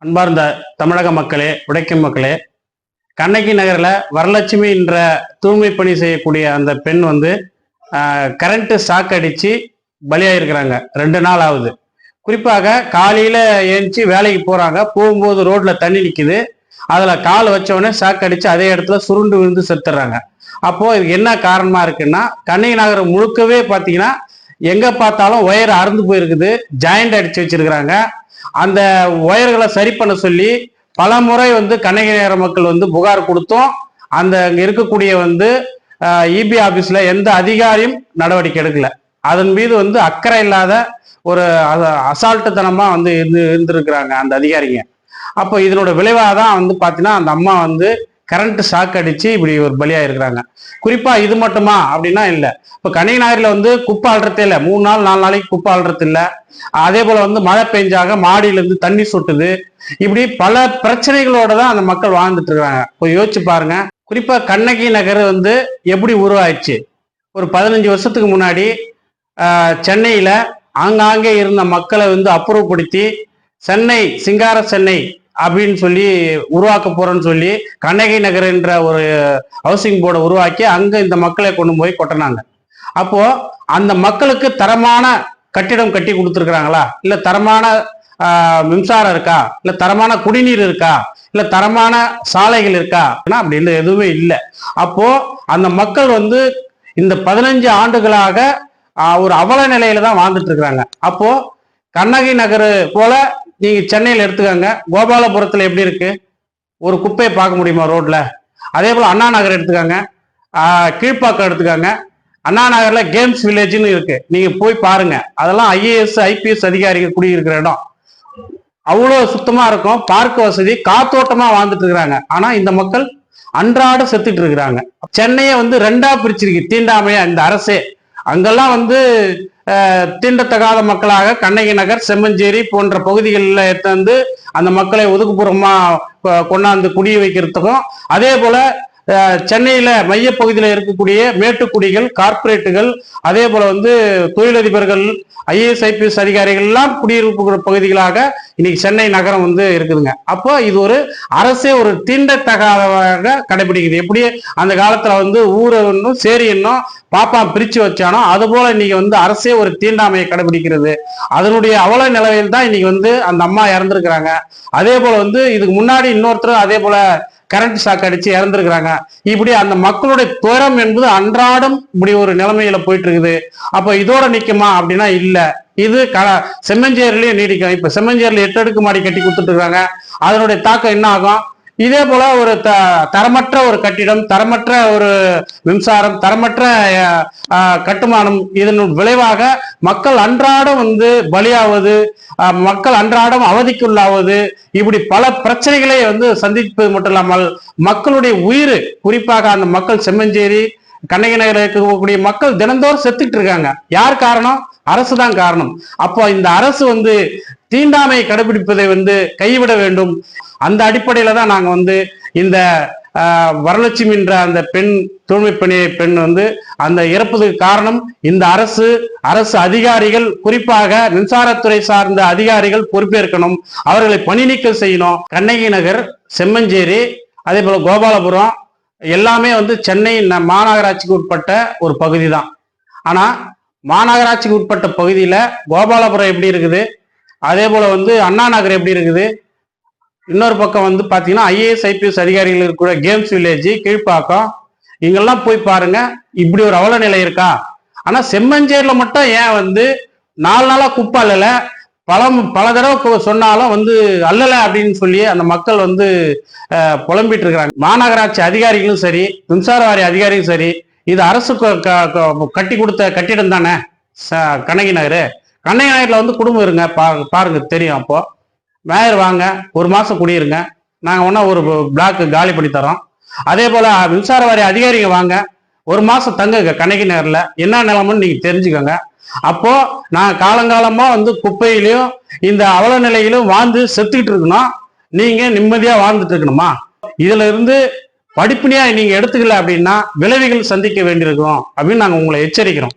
அன்பார்ந்த தமிழக மக்களே, உடைக்கும் மக்களே, கண்ணகி நகரில் வரலட்சுமி என்ற தூய்மை பணி செய்யக்கூடிய அந்த பெண் கரண்ட் ஷாக் அடித்து பலியாயிருக்கிறாங்க. 2 நாள் ஆகுது. குறிப்பாக காலையில் ஏஞ்சி வேலைக்கு போகிறாங்க. போகும்போது ரோட்டில் தண்ணி நிற்குது. அதில் கால் வச்சவொடனே ஷாக் அடித்து அதே இடத்துல சுருண்டு விழுந்து செத்துடுறாங்க. அப்போது இதுக்கு என்ன காரணமாக இருக்குன்னா, கண்ணகி நகர் முழுக்கவே பார்த்தீங்கன்னா எங்கே பார்த்தாலும் ஒயர் அறுந்து போயிருக்குது. ஜாயிண்ட் அடித்து வச்சிருக்கிறாங்க. அந்த ஒயர்களை சரி பண்ண சொல்லி பல முறை கண்ணகி நகர மக்கள் புகார் கொடுத்தோம். அந்த அங்க இருக்கக்கூடிய இபி ஆபீஸ்ல எந்த அதிகாரியும் நடவடிக்கை எடுக்கல. அதன் மீது அக்கறை இல்லாத ஒரு அசால்ட்டுத்தனமா இருந்திருக்கிறாங்க அந்த அதிகாரிங்க. அப்போ இதனோட விளைவாக தான் பார்த்தீங்கன்னா அந்த அம்மா கரண்ட் ஷாக் அடிச்சு இப்படி ஒரு பலியா இருக்கிறாங்க. குறிப்பா இது மட்டுமா அப்படின்னா இல்லை. இப்போ கண்ணகி நகரில் குப்பை அள்ளுறதே இல்லை. 3 நாள் 4 நாளைக்கு குப்பை அள்ளுறது இல்லை. அதே போல மழை பெஞ்சாக மாடியிலேருந்து தண்ணி சொட்டுது. இப்படி பல பிரச்சனைகளோட தான் அந்த மக்கள் வாழ்ந்துட்டு இருக்கிறாங்க. போய் யோசிச்சு பாருங்க. குறிப்பா கண்ணகி நகர் எப்படி உருவாயிடுச்சு? ஒரு 15 வருஷத்துக்கு முன்னாடி சென்னையில ஆங்காங்கே இருந்த மக்களை அப்புறப்படுத்தி சென்னை சிங்கார சென்னை அப்படின்னு சொல்லி உருவாக்க போறோன்னு சொல்லி கண்ணகி நகர் என்ற ஒரு ஹவுசிங் போர்டை உருவாக்கி அங்க இந்த மக்களை கொண்டு போய் கொட்டினாங்க. அப்போ அந்த மக்களுக்கு தரமான கட்டிடம் கட்டி கொடுத்துருக்குறாங்களா? இல்ல தரமான மின்சாரம் இருக்கா? இல்ல தரமான குடிநீர் இருக்கா? இல்ல தரமான சாலைகள் இருக்கா? அப்படின்னு எதுவுமே இல்லை. அப்போ அந்த மக்கள் இந்த 15 ஆண்டுகளாக ஒரு அவல நிலையில தான் வாழ்ந்துட்டு இருக்கிறாங்க. அப்போ கண்ணகி நகர் போல நீங்க சென்னையில் எடுத்துக்கோங்க. கோபாலபுரத்துல எப்படி இருக்கு? ஒரு குப்பையை பார்க்க முடியுமா ரோட்ல? அதே போல அண்ணா நகர் எடுத்துக்கோங்க, கீழ்ப்பாக்கம் எடுத்துக்கோங்க. அண்ணா நகர்ல கேம்ஸ் வில்லேஜ்னு இருக்கு. நீங்க போய் பாருங்க. அதெல்லாம் ஐஏஎஸ் ஐபிஎஸ் அதிகாரிகள் குடியிருக்கிற இடம். அவ்வளவு சுத்தமா இருக்கும். பார்க்க வசதி, காத்தோட்டமா வாழ்ந்துட்டு இருக்கிறாங்க. ஆனா இந்த மக்கள் அன்றாட செத்துட்டு இருக்கிறாங்க. சென்னையை 2ஆ பிரிச்சிருக்கு தீண்டாமையா இந்த அரசே. அங்கெல்லாம் தீண்டத்தகாத மக்களாக கண்ணகி நகர், செம்மஞ்சேரி போன்ற பகுதிகளில் எடுத்து அந்த மக்களை ஒதுக்குப்புறமா கொண்டாந்து குடிய வைக்கிறதுக்கும், அதே போல சென்னையில மையப்பகுதியில் இருக்கக்கூடிய மேட்டுக்குடிகள், கார்பரேட்டுகள், அதே போல தொழிலதிபர்கள், ஐஏஎஸ் ஐபிஎஸ் அதிகாரிகள் எல்லாம் குடியிருப்பு பகுதிகளாக இன்னைக்கு சென்னை நகரம் இருக்குதுங்க. அப்போ இது ஒரு அரசே ஒரு தீண்டத்தகாதவாக கடைபிடிக்குது. எப்படி அந்த காலத்துல ஊரை என்னும் சேரி என்னும் பாப்பா பிரிச்சு வச்சானோ அது போல இன்னைக்கு அரசே ஒரு தீண்டாமையை கடைபிடிக்கிறது. அதனுடைய அவல நிலையில் தான் இன்னைக்கு அந்த அம்மா இறந்துருக்கிறாங்க. அதே போல இதுக்கு முன்னாடி இன்னொருத்தர் அதே போல கரண்ட் ஷாக் அடிச்சு இறந்துருக்கிறாங்க. இப்படி அந்த மக்களுடைய துயரம் என்பது அன்றாடம் இப்படி ஒரு நிலைமையில போயிட்டு இருக்குது. அப்ப இதோட நிக்குமா அப்படின்னா இல்ல. இது செம்மஞ்சேரிலேயே நீடிக்கும். இப்ப செம்மஞ்சேரியில 8 அடுக்கு மாடி கட்டி கொடுத்துட்டு இருக்காங்க. அதனுடைய தாக்கம் என்ன ஆகும்? இதே போல ஒரு தரமற்ற ஒரு கட்டிடம், தரமற்ற ஒரு மின்சாரம், தரமற்ற கட்டுமானம், இதன் விளைவாக மக்கள் அன்றாடம் பலியாவது, மக்கள் அன்றாடம் அவதிக்குள்ளாவது, இப்படி பல பிரச்சனைகளை சந்திப்பது மட்டும் இல்லாமல் மக்களுடைய உயிர், குறிப்பாக அந்த மக்கள் செம்மஞ்சேரி கண்ணகி நகரில் இருக்கக்கூடிய மக்கள் தினந்தோறும் செத்துக்கிட்டு இருக்காங்க. யார் காரணம்? அரசு தான் காரணம். அப்போ இந்த அரசு தீண்டாமையை கடைபிடிப்பதை கைவிட வேண்டும். அந்த அடிப்படையில தான் நாங்க இந்த வரலட்சுமி என்ற அந்த பெண், தூய்மை பணி பெண் அந்த இறப்பதுக்கு காரணம் இந்த அரசு அதிகாரிகள், குறிப்பாக மின்சாரத்துறை சார்ந்த அதிகாரிகள் பொறுப்பேற்கணும். அவர்களை பணி நீக்கம் செய்யணும். கண்ணகி நகர், செம்மஞ்சேரி, அதே போல கோபாலபுரம் எல்லாமே சென்னை மாநகராட்சிக்கு உட்பட்ட ஒரு பகுதி தான். ஆனா மாநகராட்சிக்கு உட்பட்ட பகுதியில கோபாலபுரம் எப்படி இருக்குது, அதே போல அண்ணா நகர் எப்படி இருக்குது, இன்னொரு பக்கம் பாத்தீங்கன்னா ஐஏஎஸ் ஐபிஎஸ் அதிகாரிகள் இருக்கிற கேம்ஸ் வில்லேஜ், கீழ்ப்பாக்கம், இங்கெல்லாம் போய் பாருங்க. இப்படி ஒரு அவல நிலை இருக்கா? ஆனா செம்மஞ்சேரியில மட்டும் ஏன் 4 நாளா குப்பை அல்லல, பல தடவை சொன்னாலும் அல்லல அப்படின்னு சொல்லி அந்த மக்கள் புலம்பிட்டு இருக்கிறாங்க. மாநகராட்சி அதிகாரிகளும் சரி, மின்சார வாரிய அதிகாரியும் சரி, இது அரசு கட்டி கொடுத்த கட்டிடம் தானே கண்ணகி நகர். கண்ணகி நகர்ல குடும்பம் இருங்க, பாருங்க தெரியும். அப்போ மேயர் வாங்க, 1 மாசம் குடியிருங்க, நாங்க ஒன்னா ஒரு பிளாக் காலி பண்ணி தரோம். அதே போல மின்சார வாரிய அதிகாரிங்க வாங்க, 1 மாசம் தங்குங்க கண்ணகி நகர்ல, என்ன நிலைமைன்னு நீங்க தெரிஞ்சுக்கோங்க. அப்போ நான் காலங்காலமா குப்பையிலையும் இந்த அவல நிலையிலும் வாழ்ந்து செத்துக்கிட்டு இருக்கணும். நீங்க நிம்மதியா வாழ்ந்துட்டு இருக்கணுமா? இதுல இருந்து படிப்பினையா நீங்க எடுத்துக்கல அப்படின்னா விளைவுகள் சந்திக்க வேண்டியிருக்கிறோம் அப்படின்னு நாங்க உங்களை எச்சரிக்கிறோம்.